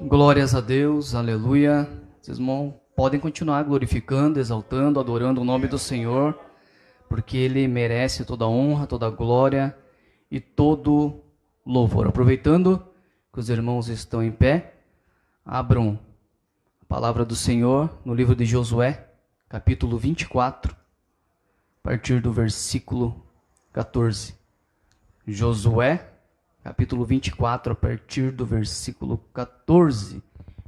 Glórias a Deus, aleluia. Vocês podem continuar glorificando, exaltando, adorando o nome do Senhor, porque Ele merece toda a honra, toda a glória e todo louvor. Aproveitando que os irmãos estão em pé, abram a palavra do Senhor no livro de Josué, capítulo 24, a partir do versículo 14. Josué, capítulo 24, a partir do versículo 14.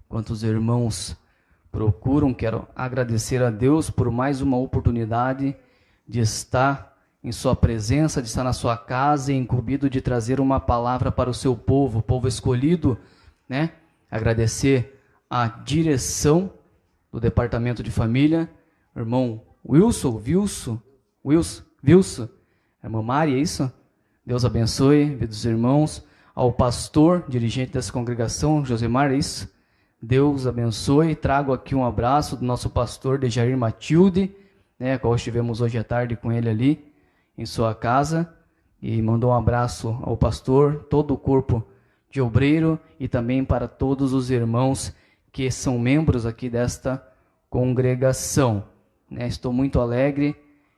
Enquanto os irmãos procuram, quero agradecer a Deus por mais uma oportunidade de estar em sua presença, de estar na sua casa e incumbido de trazer uma palavra para o seu povo escolhido, né? Agradecer a direção do Departamento de Família, irmão Wilson, irmã Mari, é isso? Deus abençoe, vida dos irmãos, ao pastor, dirigente dessa congregação, Josemar, é isso? Deus abençoe, trago aqui um abraço do nosso pastor Dejair Matilde, né, qual estivemos hoje à tarde com ele ali, em sua casa, e mandou um abraço ao pastor, todo o corpo de obreiro, e também para todos os irmãos que são membros aqui desta congregação, né? Estou muito alegre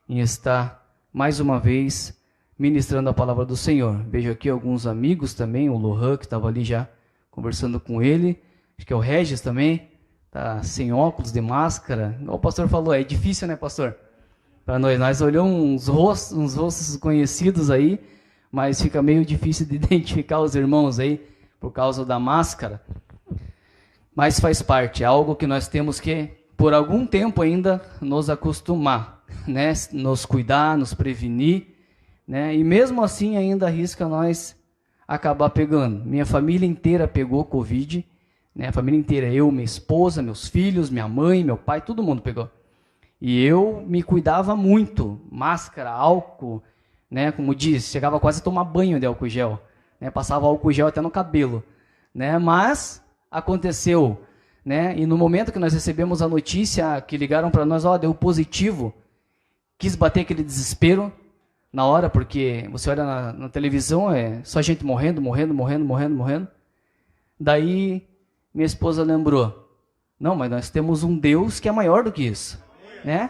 em estar mais uma vez ministrando a palavra do Senhor. Vejo aqui alguns amigos também, o Lohan, que estava ali já conversando com ele, acho que é o Regis também, tá sem óculos, de máscara, igual o pastor falou, é difícil, né, pastor? Para nós olhamos uns rostos conhecidos aí, mas fica meio difícil de identificar os irmãos aí, por causa da máscara, mas faz parte, é algo que nós temos que, por algum tempo ainda, nos acostumar, né, nos cuidar, nos prevenir, né? E mesmo assim ainda arrisca nós acabar pegando. Minha família inteira pegou Covid, né? A família inteira, eu, minha esposa, meus filhos, minha mãe, meu pai, todo mundo pegou. E eu me cuidava muito, máscara, álcool, né? Como diz, chegava quase a tomar banho de álcool gel, né? Passava álcool gel até no cabelo, né? Mas aconteceu, né? E no momento que nós recebemos a notícia, que ligaram para nós, deu positivo, quis bater aquele desespero na hora, porque você olha na televisão, é só gente morrendo. Daí minha esposa lembrou, não, mas nós temos um Deus que é maior do que isso, né?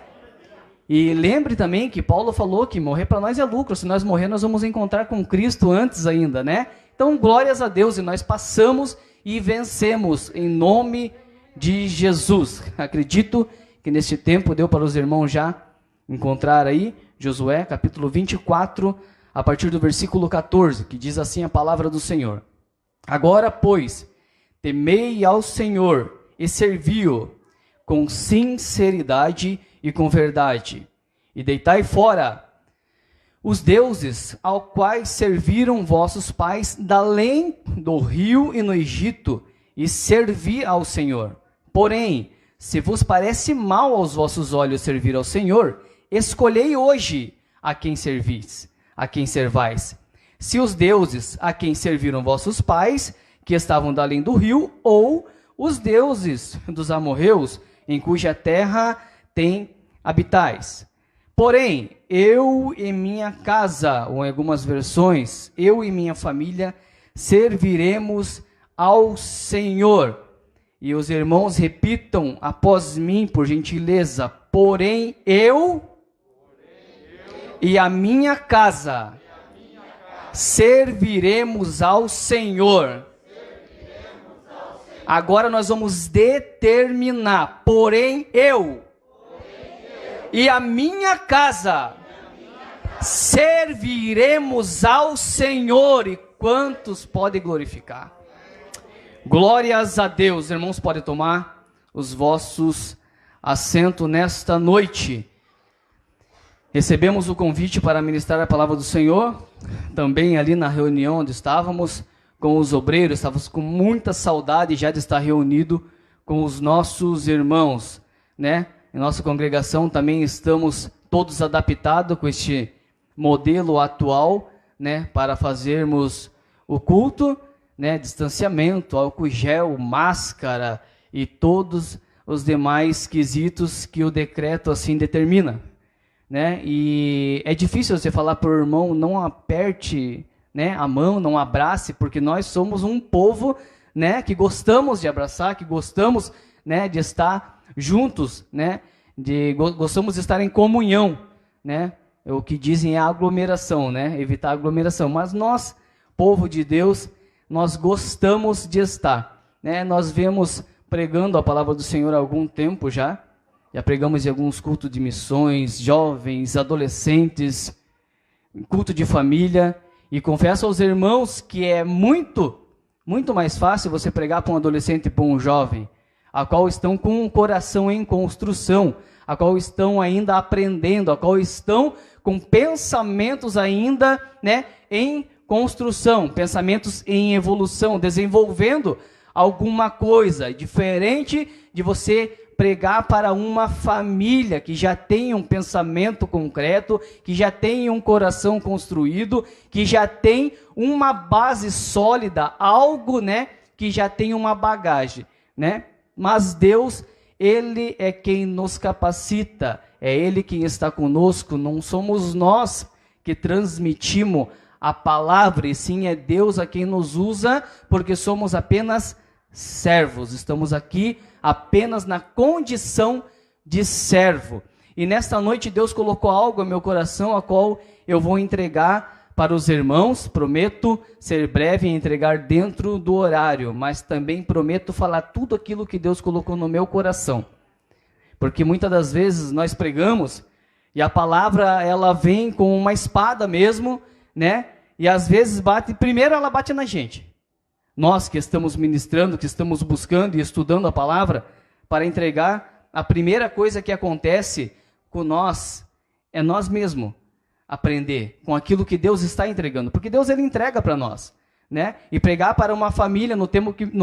E lembre também que Paulo falou que morrer para nós é lucro, se nós morrer nós vamos encontrar com Cristo antes ainda, né? Então glórias a Deus, e nós passamos e vencemos em nome de Jesus. Acredito que neste tempo deu para os irmãos já encontrar aí Josué, capítulo 24, a partir do versículo 14, que diz assim a palavra do Senhor. Agora, pois, temei ao Senhor e servi-o com sinceridade e com verdade, e deitai fora os deuses ao quais serviram vossos pais da além do rio e no Egito, e servi ao Senhor. Porém, se vos parece mal aos vossos olhos servir ao Senhor, escolhei hoje a quem servis, a quem servais, se os deuses a quem serviram vossos pais, que estavam da além do rio, ou os deuses dos amorreus, em cuja terra tem habitais. Porém, eu e minha casa, ou em algumas versões, eu e minha família, serviremos ao Senhor. E os irmãos repitam após mim, por gentileza, porém eu e a minha casa serviremos ao Senhor. Agora nós vamos determinar, porém eu e a minha casa serviremos ao Senhor. E quantos podem glorificar? Glórias a Deus. Irmãos, podem tomar os vossos assentos nesta noite. Recebemos o convite para ministrar a palavra do Senhor, também ali na reunião onde estávamos com os obreiros, estávamos com muita saudade já de estar reunido com os nossos irmãos, né? Em nossa congregação também estamos todos adaptados com este modelo atual, né? Para fazermos o culto, né? Distanciamento, álcool gel, máscara e todos os demais quesitos que o decreto assim determina, né? E é difícil você falar para o irmão, não aperte, né, a mão, não abrace, porque nós somos um povo né, que gostamos de abraçar, que gostamos, né, de estar juntos, né, gostamos de estar em comunhão, né, o que dizem é aglomeração, né, evitar aglomeração, mas nós, povo de Deus, nós gostamos de estar, né, nós vemos pregando a palavra do Senhor há algum tempo já pregamos em alguns cultos de missões, jovens, adolescentes, culto de família, e confesso aos irmãos que é muito mais fácil você pregar para um adolescente e para um jovem, a qual estão com um coração em construção, a qual estão ainda aprendendo, a qual estão com pensamentos ainda, né, em construção, pensamentos em evolução, desenvolvendo alguma coisa, diferente de você pregar para uma família que já tem um pensamento concreto, que já tem um coração construído, que já tem uma base sólida, algo, né, que já tem uma bagagem, né? Mas Deus, Ele é quem nos capacita, é Ele quem está conosco, não somos nós que transmitimos a palavra, e sim é Deus a quem nos usa, porque somos apenas servos, estamos aqui apenas na condição de servo. E nesta noite Deus colocou algo no meu coração, a qual eu vou entregar para os irmãos. Prometo ser breve em entregar dentro do horário, mas também prometo falar tudo aquilo que Deus colocou no meu coração. Porque muitas das vezes nós pregamos e a palavra ela vem com uma espada mesmo, né? E às vezes primeiro ela bate na gente. Nós que estamos ministrando, que estamos buscando e estudando a palavra para entregar, a primeira coisa que acontece com nós é nós mesmos aprender com aquilo que Deus está entregando. Porque Deus ele entrega para nós, né? E pregar para uma família no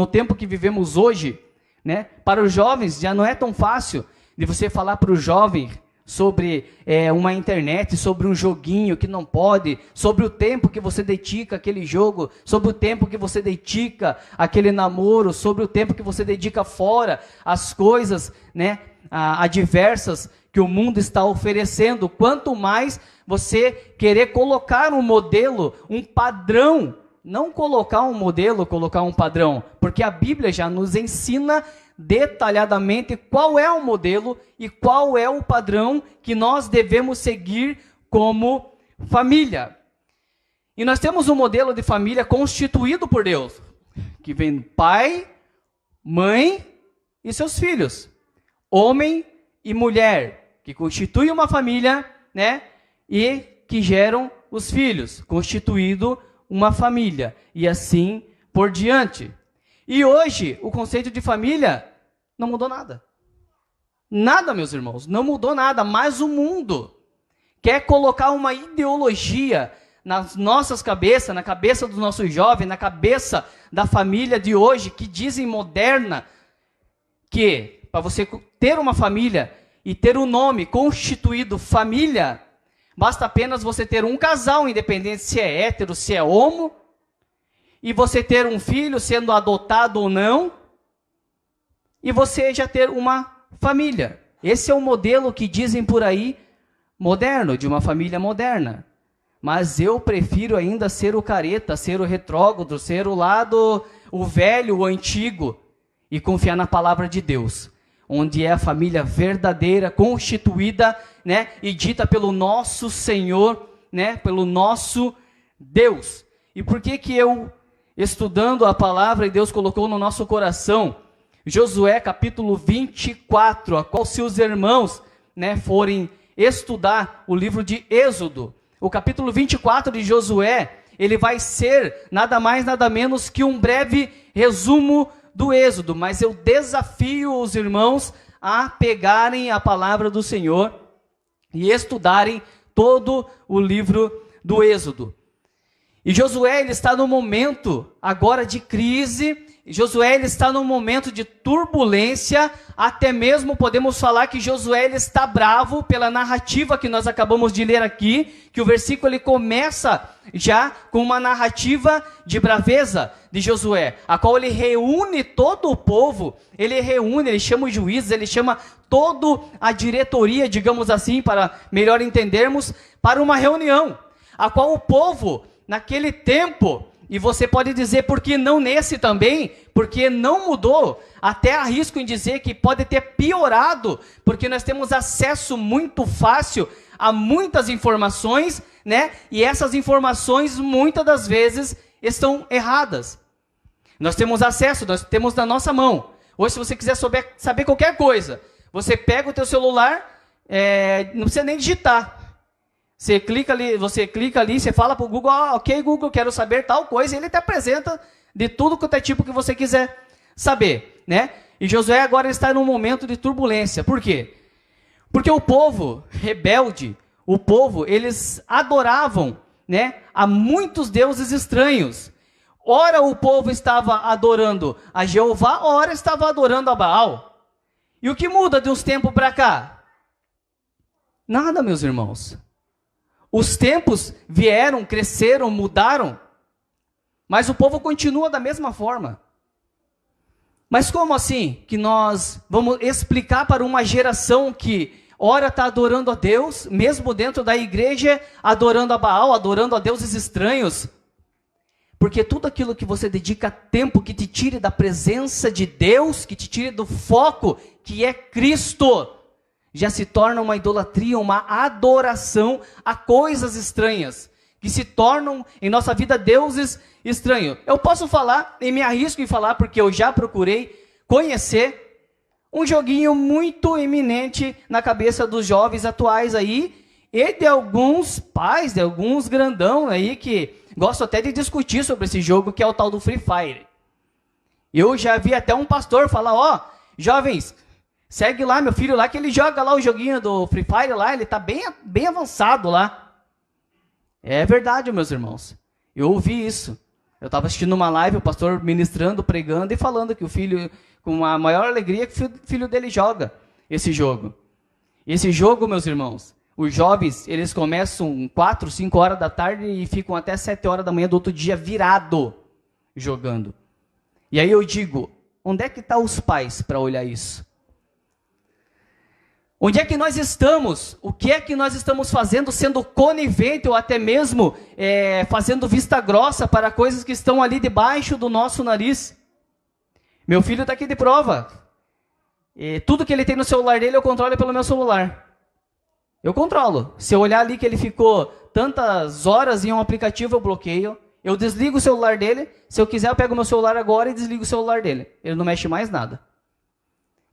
tempo que vivemos hoje, né? Para os jovens já não é tão fácil de você falar para o jovem sobre uma internet, sobre um joguinho que não pode, sobre o tempo que você dedica àquele jogo, sobre o tempo que você dedica àquele namoro, sobre o tempo que você dedica fora, as coisas, né, adversas que o mundo está oferecendo. Quanto mais você querer colocar um modelo, um padrão, não colocar um modelo, colocar um padrão, porque a Bíblia já nos ensina detalhadamente qual é o modelo e qual é o padrão que nós devemos seguir como família. E nós temos um modelo de família constituído por Deus, que vem pai, mãe e seus filhos, homem e mulher, que constituem uma família, né, e que geram os filhos, constituído uma família, e assim por diante. E hoje, o conceito de família não mudou nada. Nada, meus irmãos, não mudou nada, mas o mundo quer colocar uma ideologia nas nossas cabeças, na cabeça dos nossos jovens, na cabeça da família de hoje, que dizem moderna, que para você ter uma família e ter o nome constituído família, basta apenas você ter um casal, independente se é hétero, se é homo, e você ter um filho, sendo adotado ou não, e você já ter uma família. Esse é o modelo que dizem por aí, moderno, de uma família moderna. Mas eu prefiro ainda ser o careta, ser o retrógrado, ser o velho, o antigo, e confiar na palavra de Deus, onde é a família verdadeira, constituída, né, e dita pelo nosso Senhor, né, pelo nosso Deus. E por que eu, estudando a palavra, e Deus colocou no nosso coração, Josué capítulo 24, a qual se os irmãos, né, forem estudar o livro de Êxodo, o capítulo 24 de Josué, ele vai ser nada mais, nada menos que um breve resumo do Êxodo, mas eu desafio os irmãos a pegarem a palavra do Senhor e estudarem todo o livro do Êxodo. E Josué, ele está no momento agora de crise, Josué, ele está num momento de turbulência, até mesmo podemos falar que Josué, ele está bravo pela narrativa que nós acabamos de ler aqui, que o versículo ele começa já com uma narrativa de braveza de Josué, a qual ele reúne todo o povo, ele chama os juízes, ele chama toda a diretoria, digamos assim, para melhor entendermos, para uma reunião, a qual o povo, naquele tempo, E você pode dizer, por que não nesse também? Porque não mudou. Até arrisco em dizer que pode ter piorado, porque nós temos acesso muito fácil a muitas informações, né? E essas informações, muitas das vezes, estão erradas. Nós temos acesso, nós temos na nossa mão. Hoje, se você quiser saber qualquer coisa, você pega o teu celular, não precisa nem digitar. Você clica ali, você fala para o Google, ok, Google, quero saber tal coisa, e ele te apresenta de tudo quanto é tipo que você quiser saber, né? E Josué agora está num momento de turbulência. Por quê? Porque o povo rebelde, eles adoravam, né, a muitos deuses estranhos. Ora o povo estava adorando a Jeová, ora estava adorando a Baal. E o que muda de uns tempos para cá? Nada, meus irmãos. Os tempos vieram, cresceram, mudaram, mas o povo continua da mesma forma. Mas como assim que nós vamos explicar para uma geração que ora está adorando a Deus, mesmo dentro da igreja, adorando a Baal, adorando a deuses estranhos? Porque tudo aquilo que você dedica tempo, que te tire da presença de Deus, que te tire do foco, que é Cristo, já se torna uma idolatria, uma adoração a coisas estranhas, que se tornam em nossa vida deuses estranhos. Eu posso falar, e me arrisco em falar, porque eu já procurei conhecer um joguinho muito eminente na cabeça dos jovens atuais aí, e de alguns pais, de alguns grandão aí, que gostam até de discutir sobre esse jogo, que é o tal do Free Fire. Eu já vi até um pastor falar, jovens, segue lá meu filho lá, que ele joga lá o joguinho do Free Fire lá, ele está bem avançado lá. É verdade, meus irmãos. Eu ouvi isso. Eu estava assistindo uma live, o pastor ministrando, pregando e falando que o filho, com a maior alegria, que o filho dele joga esse jogo. Esse jogo, meus irmãos, os jovens, eles começam 4, 5 horas da tarde e ficam até 7 horas da manhã do outro dia virado jogando. E aí eu digo, onde é que estão os pais para olhar isso? Onde é que nós estamos? O que é que nós estamos fazendo, sendo conivente ou até mesmo fazendo vista grossa para coisas que estão ali debaixo do nosso nariz? Meu filho está aqui de prova. Tudo que ele tem no celular dele, eu controlo pelo meu celular. Eu controlo. Se eu olhar ali que ele ficou tantas horas em um aplicativo, eu bloqueio. Eu desligo o celular dele. Se eu quiser, eu pego o meu celular agora e desligo o celular dele. Ele não mexe mais nada.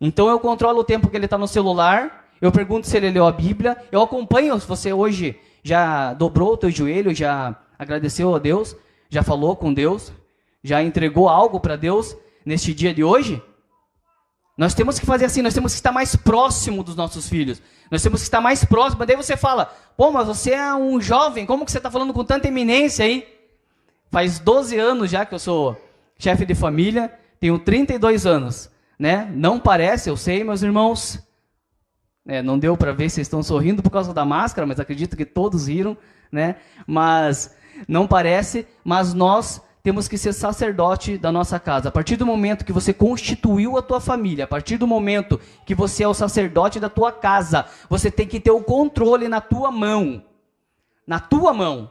Então eu controlo o tempo que ele está no celular, eu pergunto se ele leu a Bíblia, eu acompanho se você hoje já dobrou o teu joelho, já agradeceu a Deus, já falou com Deus, já entregou algo para Deus neste dia de hoje. Nós temos que fazer assim, nós temos que estar mais próximo dos nossos filhos, nós temos que estar mais próximo. Mas daí você fala, pô, mas você é um jovem, como que você está falando com tanta eminência aí? Faz 12 anos já que eu sou chefe de família, tenho 32 anos. Né? Não parece, eu sei, meus irmãos, não deu para ver se vocês estão sorrindo por causa da máscara, mas acredito que todos riram, né? Mas não parece, mas nós temos que ser sacerdote da nossa casa. A partir do momento que você constituiu a tua família, a partir do momento que você é o sacerdote da tua casa, você tem que ter o controle na tua mão. Na tua mão.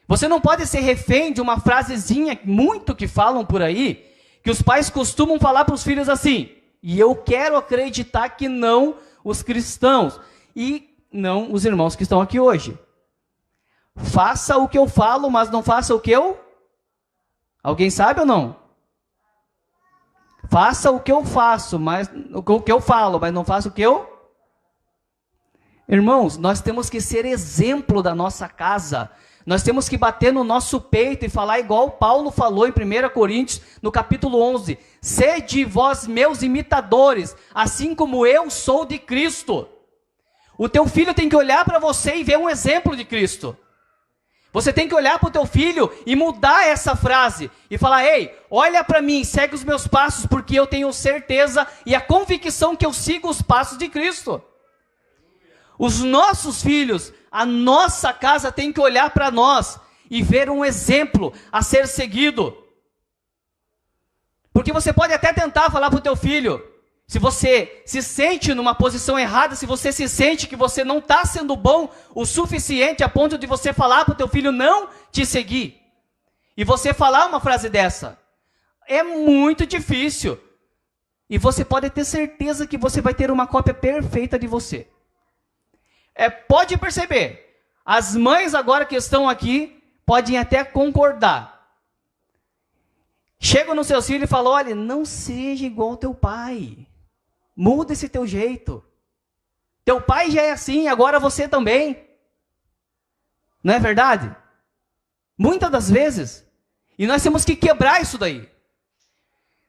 Você não pode ser refém de uma frasezinha muito que falam por aí, que os pais costumam falar para os filhos assim, e eu quero acreditar que não os cristãos, e não os irmãos que estão aqui hoje. Faça o que eu falo, mas não faça o que eu... Alguém sabe ou não? Faça o que eu faço, mas o que eu falo, mas não faça o que eu... Irmãos, nós temos que ser exemplo da nossa casa. Nós temos que bater no nosso peito e falar igual Paulo falou em 1 Coríntios, no capítulo 11. Sede vós meus imitadores, assim como eu sou de Cristo. O teu filho tem que olhar para você e ver um exemplo de Cristo. Você tem que olhar para o teu filho e mudar essa frase. E falar, ei, olha para mim, segue os meus passos, porque eu tenho certeza e a convicção que eu sigo os passos de Cristo. Os nossos filhos, a nossa casa tem que olhar para nós e ver um exemplo a ser seguido. Porque você pode até tentar falar para o teu filho, se você se sente numa posição errada, se você se sente que você não está sendo bom o suficiente a ponto de você falar para o teu filho não te seguir. E você falar uma frase dessa é muito difícil. E você pode ter certeza que você vai ter uma cópia perfeita de você. Pode perceber, as mães agora que estão aqui podem até concordar. Chegam nos seus filhos e falam, olha, não seja igual ao teu pai. Muda esse teu jeito. Teu pai já é assim, agora você também. Não é verdade? Muitas das vezes. E nós temos que quebrar isso daí.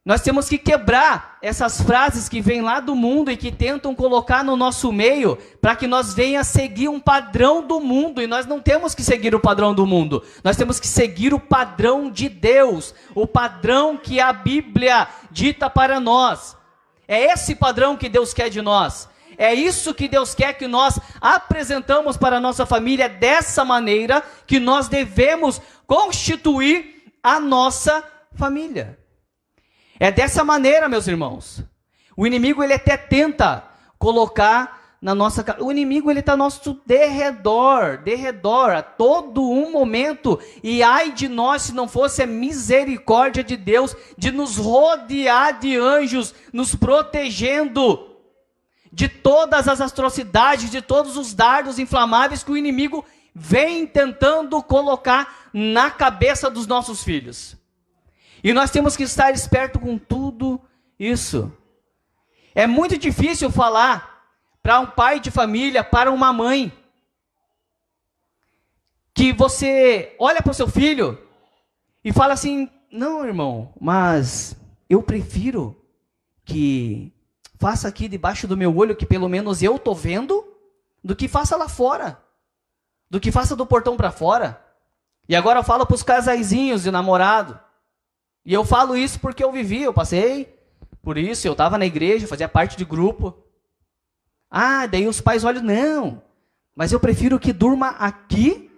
Nós temos que quebrar essas frases que vêm lá do mundo e que tentam colocar no nosso meio para que nós venha seguir um padrão do mundo. E nós não temos que seguir o padrão do mundo. Nós temos que seguir o padrão de Deus. O padrão que a Bíblia dita para nós. É esse padrão que Deus quer de nós. É isso que Deus quer que nós apresentamos para a nossa família. Dessa maneira que nós devemos constituir a nossa família. É dessa maneira, meus irmãos. O inimigo, ele até tenta colocar na nossa... O inimigo, ele está ao nosso derredor, a todo um momento. E ai de nós, se não fosse a misericórdia de Deus, de nos rodear de anjos, nos protegendo de todas as atrocidades, de todos os dardos inflamáveis que o inimigo vem tentando colocar na cabeça dos nossos filhos. E nós temos que estar esperto com tudo isso. É muito difícil falar para um pai de família, para uma mãe, que você olha para o seu filho e fala assim, não, irmão, mas eu prefiro que faça aqui debaixo do meu olho, que pelo menos eu estou vendo, do que faça lá fora, do que faça do portão para fora. E agora eu falo para os casaizinhos de namorado. E eu falo isso porque eu vivi, eu passei por isso, eu estava na igreja, fazia parte de grupo. Daí os pais olham, não, mas eu prefiro que durma aqui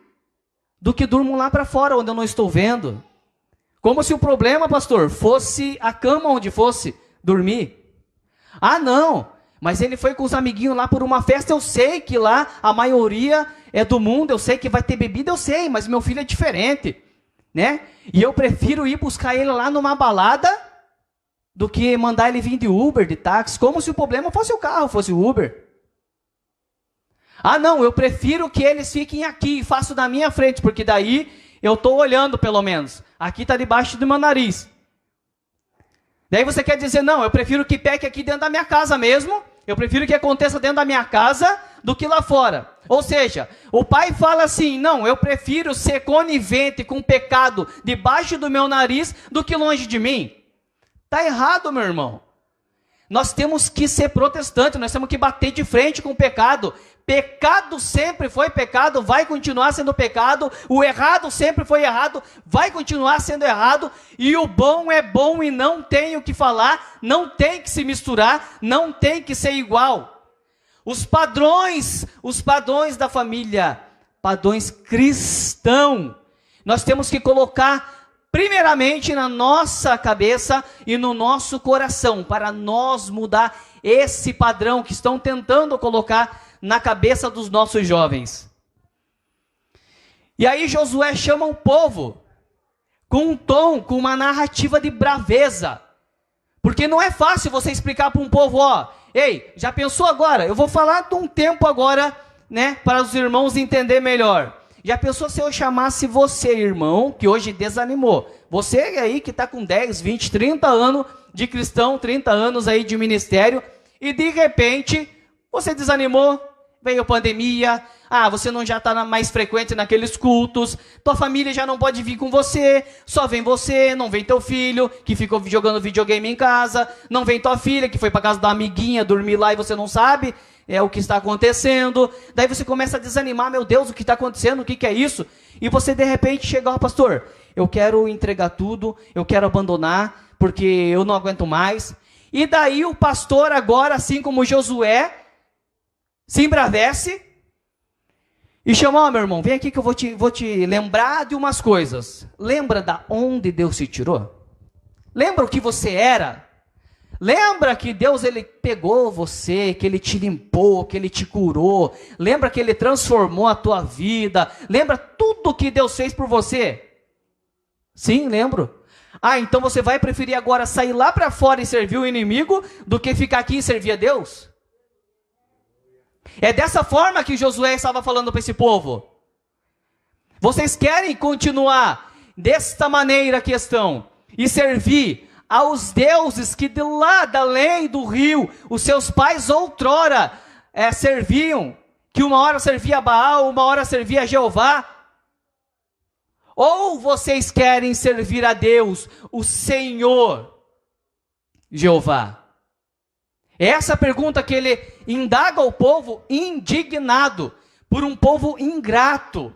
do que durmo lá para fora, onde eu não estou vendo. Como se o problema, pastor, fosse a cama onde fosse dormir. Não, mas ele foi com os amiguinhos lá por uma festa, eu sei que lá a maioria é do mundo, eu sei que vai ter bebida, eu sei, mas meu filho é diferente. Né? E eu prefiro ir buscar ele lá numa balada do que mandar ele vir de Uber, de táxi, como se o problema fosse o carro, fosse o Uber. Não, eu prefiro que eles fiquem aqui e façam na minha frente, porque daí eu estou olhando pelo menos. Aqui está debaixo do meu nariz. Daí você quer dizer, não, eu prefiro que peque aqui dentro da minha casa mesmo, eu prefiro que aconteça dentro da minha casa do que lá fora. Ou seja, o pai fala assim, não, eu prefiro ser conivente com o pecado debaixo do meu nariz do que longe de mim. Está errado, meu irmão. Nós temos que ser protestantes, nós temos que bater de frente com o pecado. Pecado sempre foi pecado, vai continuar sendo pecado. O errado sempre foi errado, vai continuar sendo errado. E o bom é bom e não tem o que falar, não tem que se misturar, não tem que ser igual. Os padrões da família, padrões cristãos, nós temos que colocar primeiramente na nossa cabeça e no nosso coração, para nós mudar esse padrão que estão tentando colocar na cabeça dos nossos jovens. E aí Josué chama o povo com um tom, com uma narrativa de braveza, porque não é fácil você explicar para um povo, ei, já pensou agora? Eu vou falar de um tempo agora, né, para os irmãos entenderem melhor. Já pensou se eu chamasse você, irmão, que hoje desanimou? Você aí que está com 10, 20, 30 anos de cristão, 30 anos aí de ministério, e de repente você desanimou, veio pandemia, você não já está mais frequente naqueles cultos, tua família já não pode vir com você, só vem você, não vem teu filho, que ficou jogando videogame em casa, não vem tua filha, que foi para casa da amiguinha dormir lá e você não sabe o que está acontecendo. Daí você começa a desanimar, meu Deus, o que está acontecendo, o que é isso? E você de repente chega, pastor, eu quero entregar tudo, eu quero abandonar, porque eu não aguento mais. E daí o pastor agora, assim como Josué, se embravece e chama, meu irmão, vem aqui que eu vou te lembrar de umas coisas. Lembra da onde Deus te tirou? Lembra o que você era? Lembra que Deus, ele pegou você, que ele te limpou, que ele te curou. Lembra que ele transformou a tua vida. Lembra tudo que Deus fez por você? Sim, lembro. Ah, então você vai preferir agora sair lá para fora e servir o inimigo do que ficar aqui e servir a Deus? É dessa forma que Josué estava falando para esse povo. Vocês querem continuar desta maneira a questão e servir aos deuses que de lá, da além do rio, os seus pais outrora serviam, que uma hora servia a Baal, uma hora servia a Jeová? Ou vocês querem servir a Deus, o Senhor Jeová? Essa pergunta que ele indaga ao povo indignado, por um povo ingrato.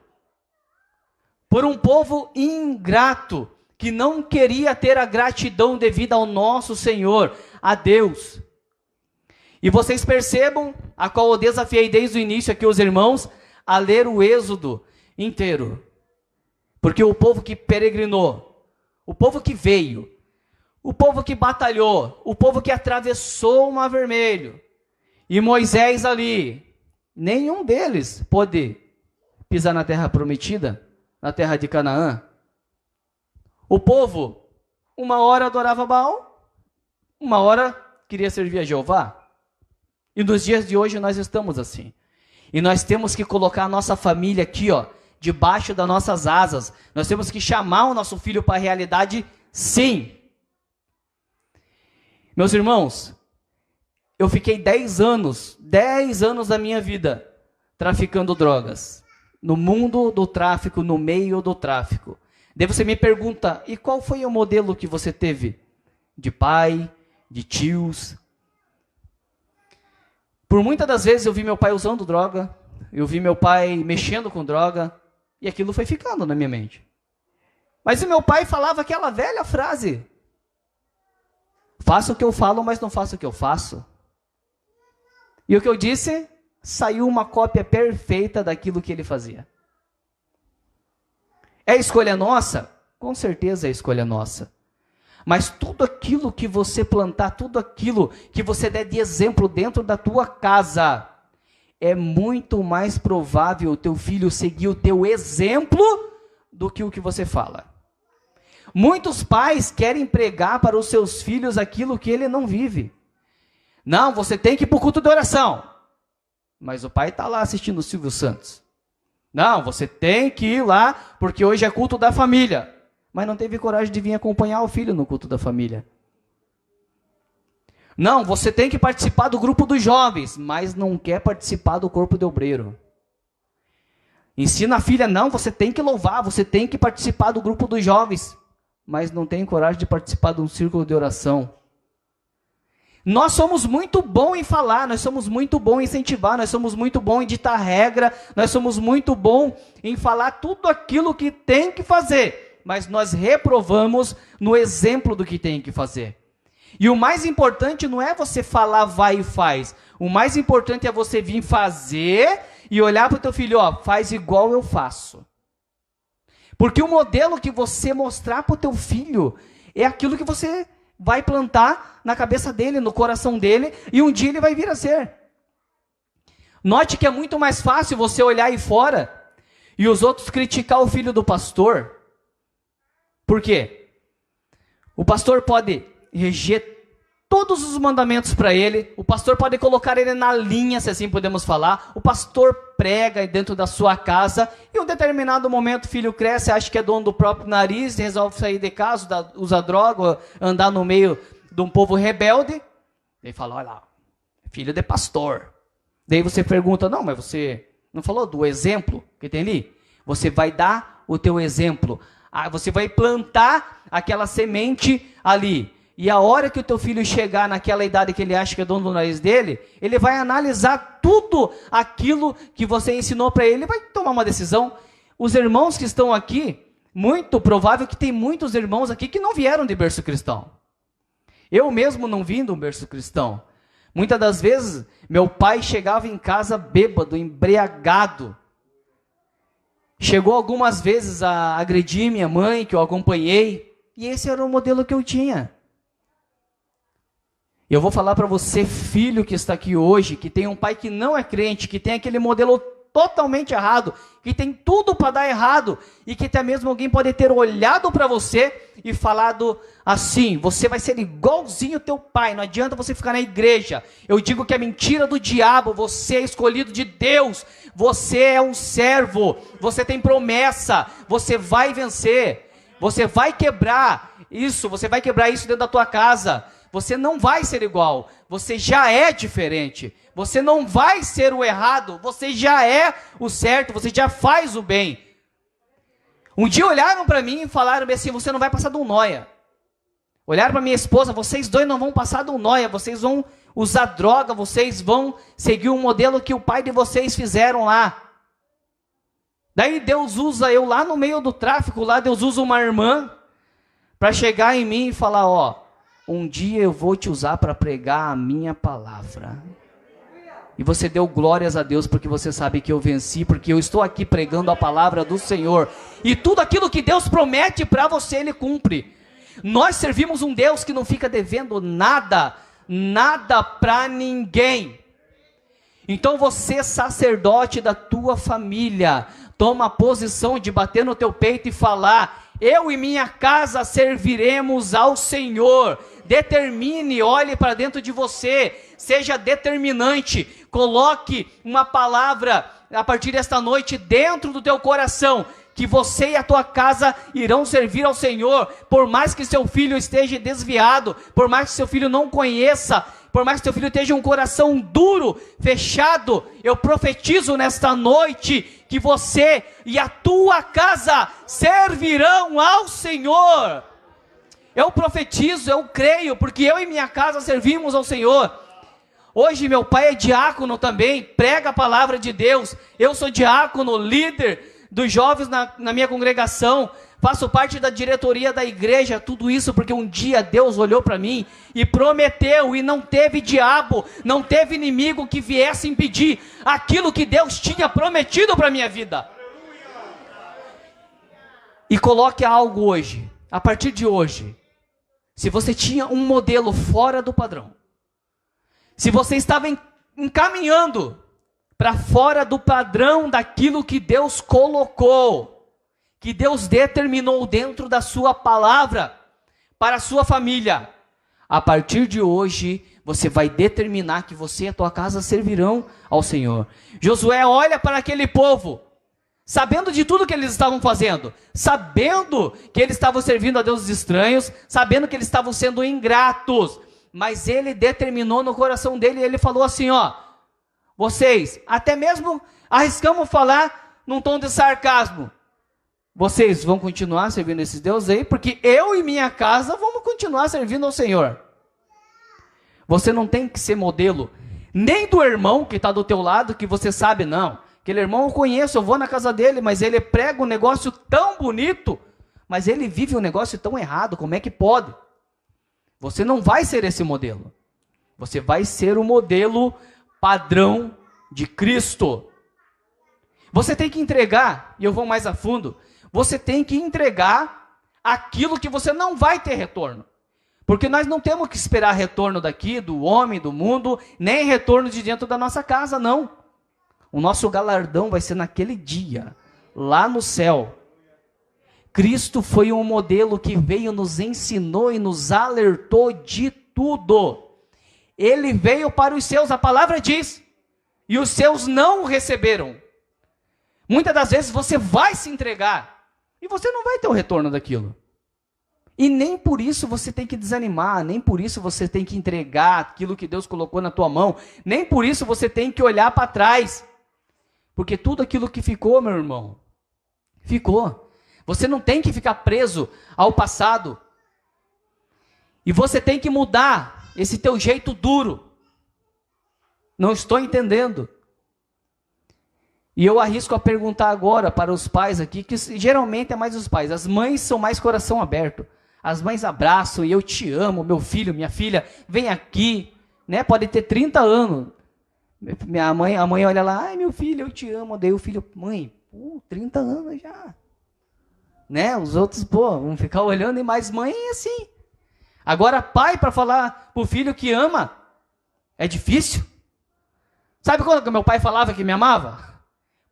Por um povo ingrato, que não queria ter a gratidão devida ao nosso Senhor, a Deus. E vocês percebam, a qual eu desafiei desde o início aqui os irmãos, a ler o Êxodo inteiro. Porque o povo que peregrinou, o povo que veio, o povo que batalhou, o povo que atravessou o Mar Vermelho, e Moisés ali, nenhum deles pôde pisar na terra prometida, na terra de Canaã. O povo, uma hora adorava Baal, uma hora queria servir a Jeová. E nos dias de hoje nós estamos assim. E nós temos que colocar a nossa família aqui, debaixo das nossas asas. Nós temos que chamar o nosso filho para a realidade, sim. Meus irmãos, eu fiquei 10 anos da minha vida traficando drogas. No mundo do tráfico, no meio do tráfico. Daí você me pergunta, e qual foi o modelo que você teve? De pai, de tios? Por muitas das vezes eu vi meu pai usando droga, eu vi meu pai mexendo com droga, e aquilo foi ficando na minha mente. Mas o meu pai falava aquela velha frase: faço o que eu falo, mas não faço o que eu faço. E o que eu disse, saiu uma cópia perfeita daquilo que ele fazia. É escolha nossa? Com certeza é escolha nossa. Mas tudo aquilo que você plantar, tudo aquilo que você der de exemplo dentro da tua casa, é muito mais provável o teu filho seguir o teu exemplo do que o que você fala. Muitos pais querem pregar para os seus filhos aquilo que ele não vive. Não, você tem que ir para o culto de oração. Mas o pai está lá assistindo o Silvio Santos. Não, você tem que ir lá, porque hoje é culto da família. Mas não teve coragem de vir acompanhar o filho no culto da família. Não, você tem que participar do grupo dos jovens, mas não quer participar do corpo de obreiro. Ensina a filha, não, você tem que louvar, você tem que participar do grupo dos jovens, mas não tem coragem de participar de um círculo de oração. Nós somos muito bons em falar, nós somos muito bons em incentivar, nós somos muito bons em ditar regra, nós somos muito bons em falar tudo aquilo que tem que fazer, mas nós reprovamos no exemplo do que tem que fazer. E o mais importante não é você falar, vai e faz. O mais importante é você vir fazer e olhar para o teu filho, faz igual eu faço. Porque o modelo que você mostrar para o teu filho é aquilo que você vai plantar na cabeça dele, no coração dele, e um dia ele vai vir a ser. Note que é muito mais fácil você olhar aí fora e os outros criticar o filho do pastor. Por quê? O pastor pode reger todos os mandamentos para ele, o pastor pode colocar ele na linha, se assim podemos falar, o pastor prega dentro da sua casa, e em um determinado momento o filho cresce, acha que é dono do próprio nariz, resolve sair de casa, usar droga, andar no meio de um povo rebelde, ele fala, olha lá, filho de pastor. Daí você pergunta, não, mas você não falou do exemplo que tem ali? Você vai dar o teu exemplo, você vai plantar aquela semente ali. E a hora que o teu filho chegar naquela idade que ele acha que é dono do nariz dele, ele vai analisar tudo aquilo que você ensinou para ele e vai tomar uma decisão. Os irmãos que estão aqui, muito provável que tem muitos irmãos aqui que não vieram de berço cristão. Eu mesmo não vim de um berço cristão. Muitas das vezes, meu pai chegava em casa bêbado, embriagado. Chegou algumas vezes a agredir minha mãe, que eu acompanhei. E esse era o modelo que eu tinha. Eu vou falar para você, filho que está aqui hoje, que tem um pai que não é crente, que tem aquele modelo totalmente errado, que tem tudo para dar errado, e que até mesmo alguém pode ter olhado para você e falado assim: você vai ser igualzinho teu pai, não adianta você ficar na igreja. Eu digo que é mentira do diabo, você é escolhido de Deus, você é um servo, você tem promessa, você vai vencer, você vai quebrar isso, dentro da tua casa. Você não vai ser igual, você já é diferente. Você não vai ser o errado, você já é o certo, você já faz o bem. Um dia olharam para mim e falaram assim: você não vai passar de um nóia. Olharam para minha esposa: vocês dois não vão passar de um nóia, vocês vão usar droga, vocês vão seguir um modelo que o pai de vocês fizeram lá. Daí Deus usa eu lá no meio do tráfico, lá Deus usa uma irmã para chegar em mim e falar: ó, um dia eu vou te usar para pregar a minha palavra. E você deu glórias a Deus porque você sabe que eu venci, porque eu estou aqui pregando a palavra do Senhor. E tudo aquilo que Deus promete para você, Ele cumpre. Nós servimos um Deus que não fica devendo nada, nada para ninguém. Então você, sacerdote da tua família, toma a posição de bater no teu peito e falar: eu e minha casa serviremos ao Senhor. Determine, olhe para dentro de você, seja determinante, coloque uma palavra a partir desta noite dentro do teu coração, que você e a tua casa irão servir ao Senhor, por mais que seu filho esteja desviado, por mais que seu filho não conheça, por mais que seu filho esteja um coração duro, fechado. Eu profetizo nesta noite que você e a tua casa servirão ao Senhor. Eu profetizo, eu creio, porque eu e minha casa servimos ao Senhor. Hoje meu pai é diácono também, prega a palavra de Deus. Eu sou diácono, líder dos jovens na minha congregação, faço parte da diretoria da igreja, tudo isso porque um dia Deus olhou para mim e prometeu, e não teve diabo, não teve inimigo que viesse impedir aquilo que Deus tinha prometido para a minha vida. E coloque algo hoje, a partir de hoje: se você tinha um modelo fora do padrão, se você estava encaminhando para fora do padrão daquilo que Deus colocou, que Deus determinou dentro da sua palavra para a sua família, a partir de hoje você vai determinar que você e a tua casa servirão ao Senhor. Josué olha para aquele povo, sabendo de tudo que eles estavam fazendo, sabendo que eles estavam servindo a deuses estranhos, sabendo que eles estavam sendo ingratos, mas ele determinou no coração dele, e ele falou assim: ó, vocês, até mesmo arriscamos falar num tom de sarcasmo, vocês vão continuar servindo esses deuses aí, porque eu e minha casa vamos continuar servindo ao Senhor. Você não tem que ser modelo, nem do irmão que está do teu lado, que você sabe, não, aquele irmão eu conheço, eu vou na casa dele, mas ele prega um negócio tão bonito, mas ele vive um negócio tão errado, como é que pode? Você não vai ser esse modelo. Você vai ser o modelo padrão de Cristo. Você tem que entregar, e eu vou mais a fundo, você tem que entregar aquilo que você não vai ter retorno. Porque nós não temos que esperar retorno daqui, do homem, do mundo, nem retorno de dentro da nossa casa, não. O nosso galardão vai ser naquele dia, lá no céu. Cristo foi um modelo que veio, nos ensinou e nos alertou de tudo. Ele veio para os seus, a palavra diz, e os seus não o receberam. Muitas das vezes você vai se entregar, e você não vai ter o retorno daquilo. E nem por isso você tem que desanimar, nem por isso você tem que entregar aquilo que Deus colocou na tua mão, nem por isso você tem que olhar para trás. Porque tudo aquilo que ficou, meu irmão, ficou. Você não tem que ficar preso ao passado. E você tem que mudar esse teu jeito duro. Não estou entendendo. E eu arrisco a perguntar agora para os pais aqui, que geralmente é mais os pais. As mães são mais coração aberto. As mães abraçam e eu te amo, meu filho, minha filha, vem aqui. Né? Pode ter 30 anos. A mãe olha lá, ai meu filho, eu te amo. Daí o filho, mãe, 30 anos já. Né? Os outros, vão ficar olhando, e mais mãe é assim. Agora pai, para falar pro filho que ama, é difícil. Sabe quando meu pai falava que me amava?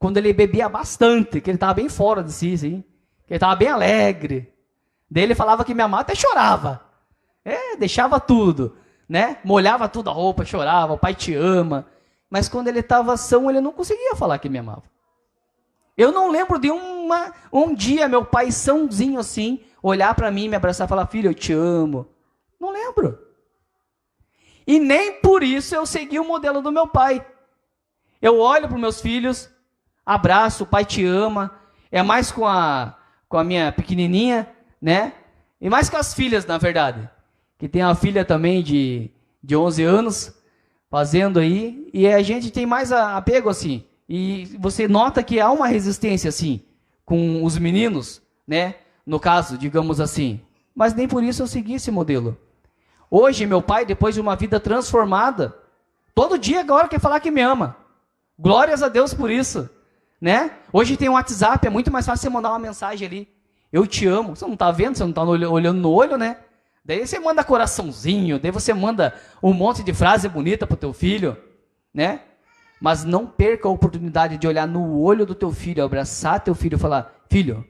quando ele bebia bastante, que ele estava bem fora de si, assim, que ele estava bem alegre. Daí ele falava que me amava, até chorava. Deixava tudo, né? Molhava tudo a roupa, chorava, o pai te ama. Mas quando ele estava são, ele não conseguia falar que me amava. Eu não lembro de um dia meu pai sãozinho assim, olhar para mim, me abraçar e falar, filho, eu te amo. Não lembro. E nem por isso eu segui o modelo do meu pai. Eu olho para os meus filhos, abraço, o pai te ama. É mais com a minha pequenininha, né? E mais com as filhas, na verdade. Que tem uma filha também de 11 anos, fazendo aí. E a gente tem mais apego assim. E você nota que há uma resistência assim, com os meninos, né? No caso, digamos assim. Mas nem por isso eu segui esse modelo. Hoje, meu pai, depois de uma vida transformada, todo dia agora quer falar que me ama. Glórias a Deus por isso, né? Hoje tem um WhatsApp, é muito mais fácil você mandar uma mensagem ali. Eu te amo. Você não está vendo, você não está olhando no olho, né? Daí você manda coraçãozinho, daí você manda um monte de frase bonita para o teu filho, né? Mas não perca a oportunidade de olhar no olho do teu filho, abraçar teu filho e falar, filho,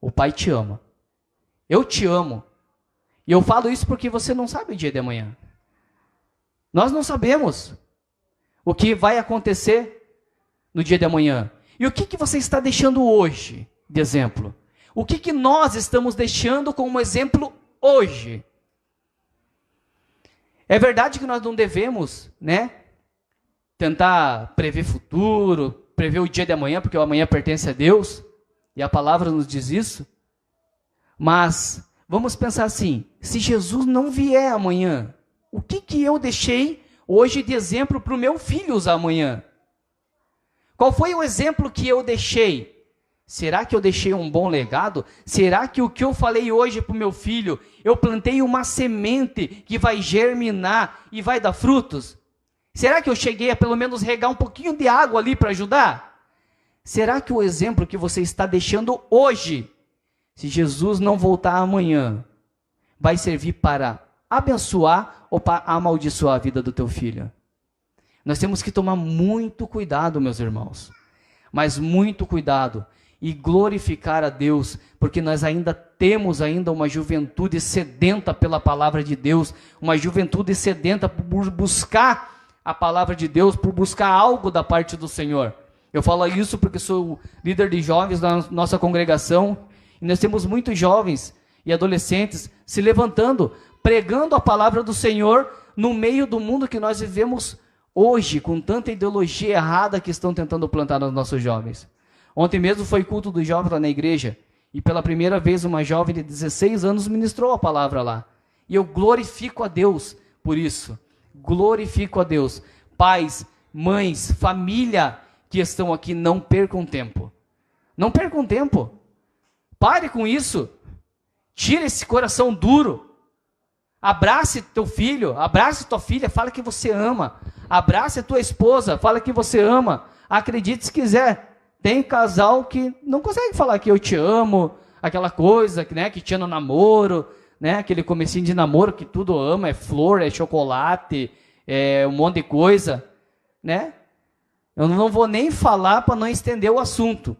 o pai te ama. Eu te amo. E eu falo isso porque você não sabe o dia de amanhã. Nós não sabemos o que vai acontecer no dia de amanhã. E o que você está deixando hoje de exemplo? O que nós estamos deixando como exemplo hoje? É verdade que nós não devemos, né, tentar prever futuro, prever o dia de amanhã, porque o amanhã pertence a Deus, e a palavra nos diz isso. Mas vamos pensar assim, se Jesus não vier amanhã, o que eu deixei hoje de exemplo para o meu filho usar amanhã? Qual foi o exemplo que eu deixei? Será que eu deixei um bom legado? Será que o que eu falei hoje para o meu filho, eu plantei uma semente que vai germinar e vai dar frutos? Será que eu cheguei a pelo menos regar um pouquinho de água ali para ajudar? Será que o exemplo que você está deixando hoje, se Jesus não voltar amanhã, vai servir para abençoar ou para amaldiçoar a vida do teu filho? Nós temos que tomar muito cuidado, meus irmãos. Mas muito cuidado. E glorificar a Deus, porque nós temos uma juventude sedenta pela palavra de Deus, uma juventude sedenta por buscar a palavra de Deus, por buscar algo da parte do Senhor. Eu falo isso porque sou líder de jovens na nossa congregação, e nós temos muitos jovens e adolescentes se levantando, pregando a palavra do Senhor no meio do mundo que nós vivemos hoje, com tanta ideologia errada que estão tentando plantar nos nossos jovens. Ontem mesmo foi culto dos jovens lá na igreja, e pela primeira vez uma jovem de 16 anos ministrou a palavra lá. E eu glorifico a Deus por isso. Glorifico a Deus. Pais, mães, família que estão aqui, não percam tempo. Não percam tempo. Pare com isso. Tire esse coração duro. Abrace teu filho, abrace tua filha, fala que você ama. Abrace a tua esposa, fala que você ama. Acredite se quiser. Tem casal que não consegue falar que eu te amo, aquela coisa, né, que tinha no namoro, né, aquele comecinho de namoro que tudo ama, é flor, é chocolate, é um monte de coisa, né? Eu não vou nem falar para não estender o assunto,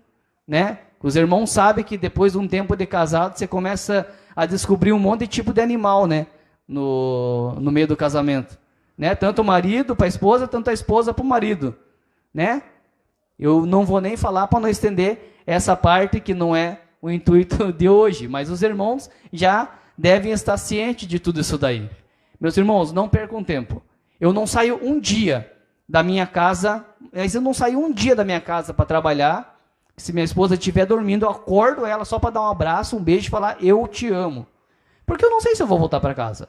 né? Os irmãos sabem que depois de um tempo de casado, você começa a descobrir um monte de tipo de animal, né, no meio do casamento, né? Tanto o marido para a esposa, tanto a esposa para o marido, né? Eu não vou nem falar para não estender essa parte que não é o intuito de hoje, mas os irmãos já devem estar cientes de tudo isso daí. Meus irmãos, não percam tempo. Eu não saio um dia da minha casa, mas eu não saio um dia da minha casa para trabalhar. Se minha esposa estiver dormindo, eu acordo ela só para dar um abraço, um beijo e falar, eu te amo. Porque eu não sei se eu vou voltar para casa.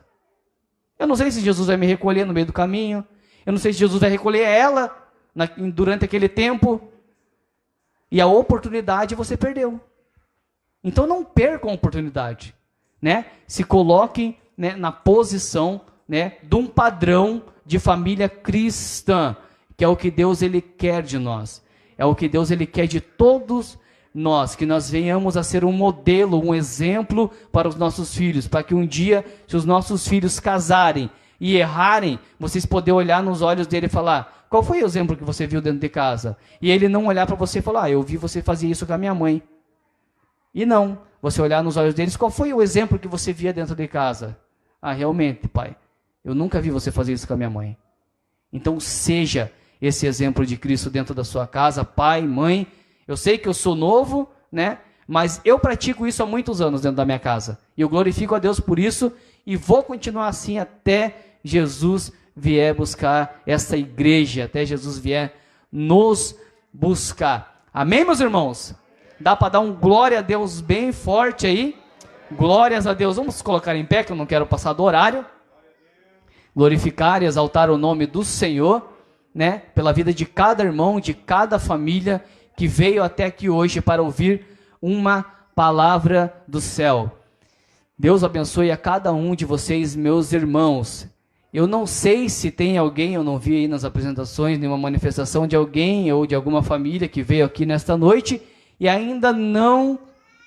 Eu não sei se Jesus vai me recolher no meio do caminho. Eu não sei se Jesus vai recolher ela durante aquele tempo, e a oportunidade você perdeu. Então não percam a oportunidade, né? Se coloquem, né, na posição, né, de um padrão de família cristã, que é o que Deus ele quer de nós, é o que Deus ele quer de todos nós, que nós venhamos a ser um modelo, um exemplo para os nossos filhos, para que um dia, se os nossos filhos casarem e errarem, vocês poderem olhar nos olhos dele e falar, qual foi o exemplo que você viu dentro de casa? E ele não olhar para você e falar, eu vi você fazer isso com a minha mãe. E não, você olhar nos olhos deles, qual foi o exemplo que você via dentro de casa? Realmente, pai, eu nunca vi você fazer isso com a minha mãe. Então seja esse exemplo de Cristo dentro da sua casa, pai, mãe. Eu sei que eu sou novo, né? Mas eu pratico isso há muitos anos dentro da minha casa. E eu glorifico a Deus por isso e vou continuar assim até Jesus vier buscar essa igreja, até Jesus vier nos buscar. Amém, meus irmãos? Dá para dar um glória a Deus bem forte aí? Glórias a Deus. Vamos colocar em pé, que eu não quero passar do horário. Glorificar e exaltar o nome do Senhor, né? Pela vida de cada irmão, de cada família que veio até aqui hoje para ouvir uma palavra do céu. Deus abençoe a cada um de vocês, meus irmãos. Eu não sei se tem alguém, eu não vi aí nas apresentações nenhuma manifestação de alguém ou de alguma família que veio aqui nesta noite e ainda não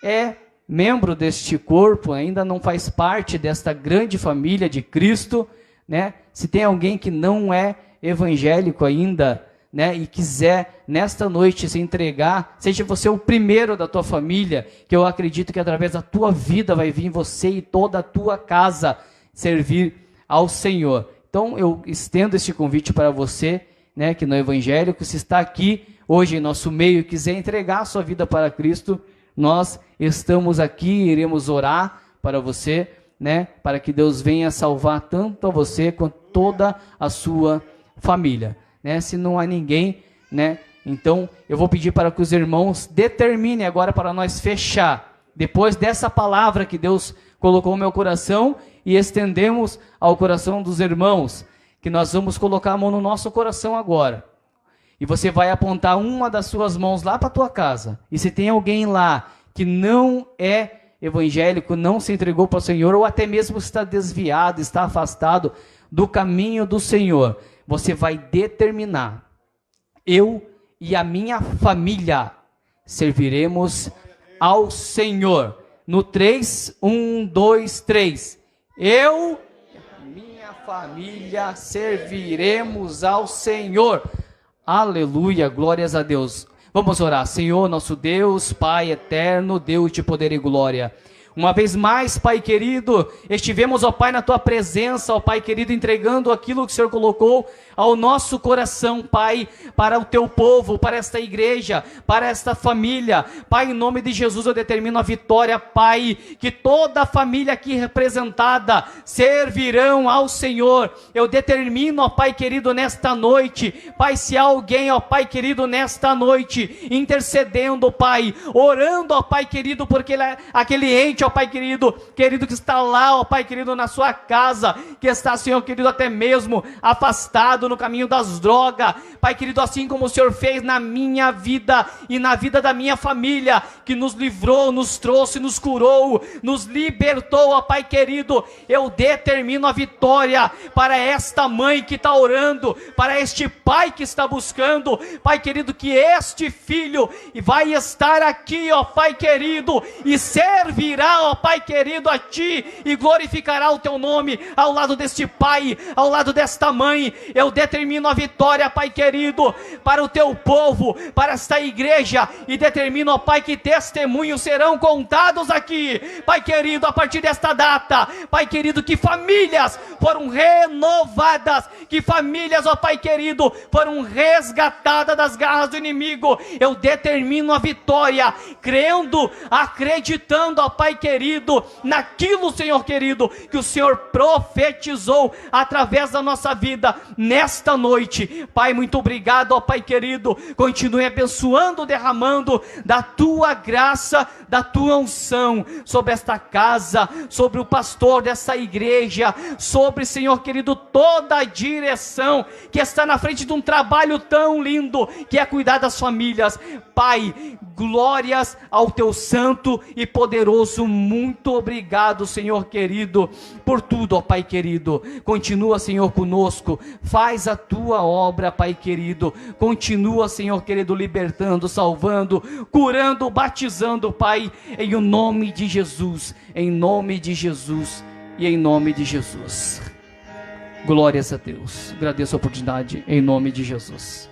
é membro deste corpo, ainda não faz parte desta grande família de Cristo, né? Se tem alguém que não é evangélico ainda, né, e quiser nesta noite se entregar, seja você o primeiro da tua família, que eu acredito que através da tua vida vai vir você e toda a tua casa servir ao Senhor. Então eu estendo este convite para você, né, que não é evangélico, se está aqui hoje em nosso meio e quiser entregar a sua vida para Cristo, nós estamos aqui, iremos orar para você, né, para que Deus venha salvar tanto a você quanto toda a sua família, né? Se não há ninguém, né, então eu vou pedir para que os irmãos determinem agora para nós fechar, depois dessa palavra que Deus colocou no meu coração e estendemos ao coração dos irmãos, que nós vamos colocar a mão no nosso coração agora, e você vai apontar uma das suas mãos lá para a tua casa, e se tem alguém lá que não é evangélico, não se entregou para o Senhor, ou até mesmo está desviado, está afastado do caminho do Senhor, você vai determinar, eu e a minha família serviremos ao Senhor. No 3, 1, 2, 3. Eu e minha família serviremos ao Senhor. Aleluia, glórias a Deus. Vamos orar. Senhor, nosso Deus, Pai eterno, Deus de poder e glória. Uma vez mais, Pai querido, estivemos, ó Pai, na Tua presença, ó Pai querido, entregando aquilo que o Senhor colocou ao nosso coração, Pai, para o Teu povo, para esta igreja, para esta família. Pai, em nome de Jesus eu determino a vitória, Pai, que toda a família aqui representada servirão ao Senhor. Eu determino, ó Pai querido, nesta noite, Pai, se há alguém, ó Pai querido, nesta noite, intercedendo, Pai, orando, ó Pai querido, porque aquele ente, ó Pai querido, que está lá, ó Pai querido, na sua casa, que está, Senhor querido, até mesmo afastado no caminho das drogas, Pai querido, assim como o Senhor fez na minha vida e na vida da minha família, que nos livrou, nos trouxe, nos curou, nos libertou, ó Pai querido, eu determino a vitória para esta mãe que está orando, para este pai que está buscando, Pai querido, que este filho vai estar aqui, ó Pai querido, e servirá, ó Pai querido, a Ti, e glorificará o Teu nome, ao lado deste pai, ao lado desta mãe. Eu determino a vitória, Pai querido, para o Teu povo, para esta igreja, e determino, ó Pai, que testemunhos serão contados aqui, Pai querido, a partir desta data, Pai querido, que famílias foram renovadas, que famílias, ó Pai querido, foram resgatadas das garras do inimigo. Eu determino a vitória, crendo, acreditando, ó Pai querido, naquilo, Senhor querido, que o Senhor profetizou através da nossa vida nesta noite. Pai, muito obrigado, ó Pai querido, continue abençoando, derramando da Tua graça, da Tua unção sobre esta casa, sobre o pastor dessa igreja, sobre, Senhor querido, toda a direção que está na frente de um trabalho tão lindo, que é cuidar das famílias. Pai, glórias ao Teu santo e poderoso, muito obrigado, Senhor querido, por tudo, ó Pai querido. Continua, Senhor, conosco, faz a Tua obra, Pai querido, continua, Senhor querido, libertando, salvando, curando, batizando, Pai, em o nome de Jesus, em nome de Jesus e em nome de Jesus. Glórias a Deus. Agradeço a oportunidade em nome de Jesus.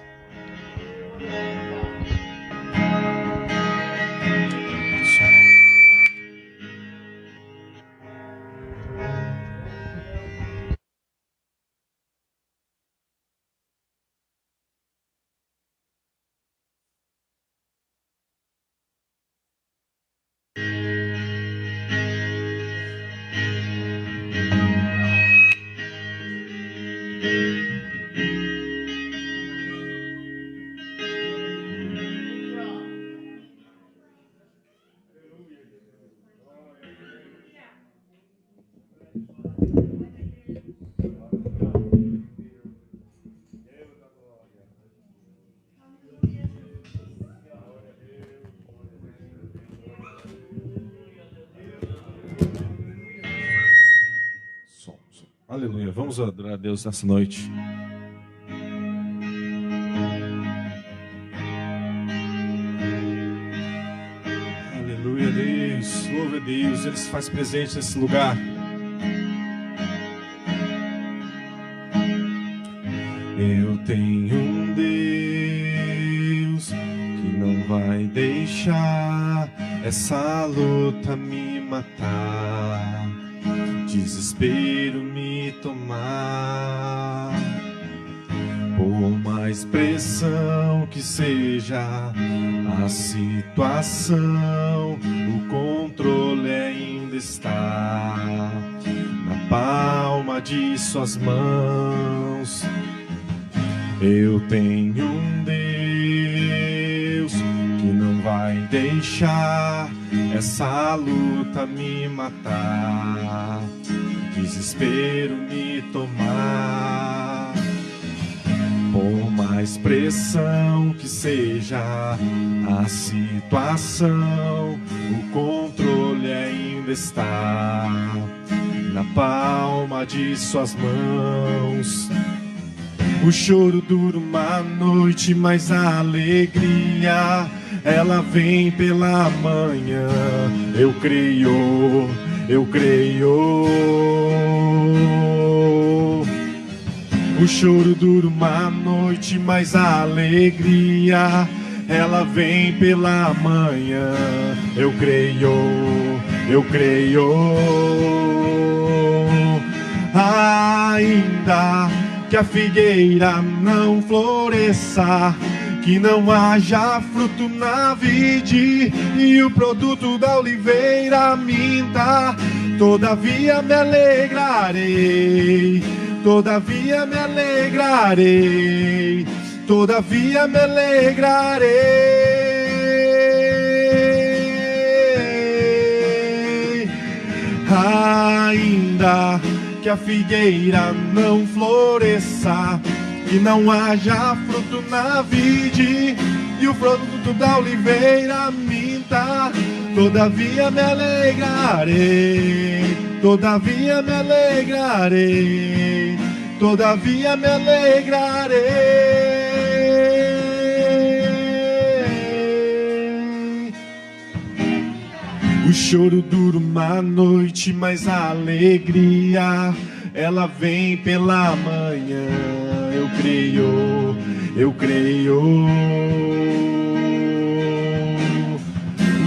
Aleluia, vamos adorar a Deus nessa noite. Aleluia, Deus, louve a Deus, Ele se faz presente nesse lugar. Eu tenho um Deus que não vai deixar essa luta me matar, desespero me tomar. Por mais pressão que seja a situação, o controle ainda está na palma de suas mãos. Eu tenho um Deus que não vai deixar essa luta me matar, desespero me tomar. Por mais pressão que seja a situação, o controle ainda está na palma de suas mãos. O choro dura uma noite, mas a alegria ela vem pela manhã. Eu creio, eu creio. O choro dura uma noite, mas a alegria ela vem pela manhã. Eu creio, eu creio. Ainda que a figueira não floresça, que não haja fruto na vide e o produto da oliveira minta, todavia me alegrarei, todavia me alegrarei, todavia me alegrarei. Ainda que a figueira não floresça, que não haja fruto na vide e o produto da oliveira minta, todavia me alegrarei, todavia me alegrarei, todavia me alegrarei. O choro dura uma noite, mas a alegria ela vem pela manhã. Eu creio, eu creio.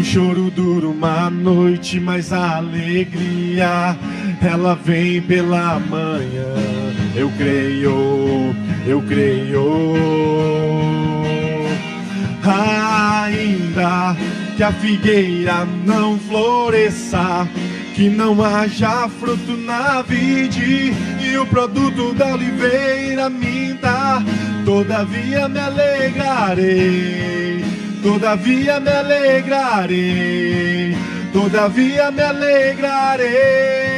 O choro dura uma noite, mas a alegria ela vem pela manhã. Eu creio, eu creio. Ainda que a figueira não floresça, que não haja fruto na vide e o produto da oliveira minta, todavia me alegrarei, todavia me alegrarei, todavia me alegrarei.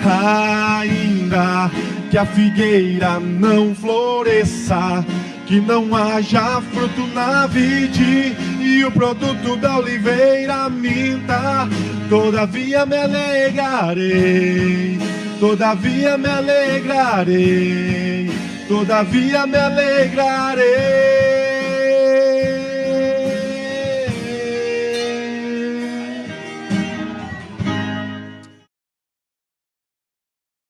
Ainda que a figueira não floresça, que não haja fruto na vide e o produto da oliveira minta, todavia me alegrarei, todavia me alegrarei, todavia me alegrarei.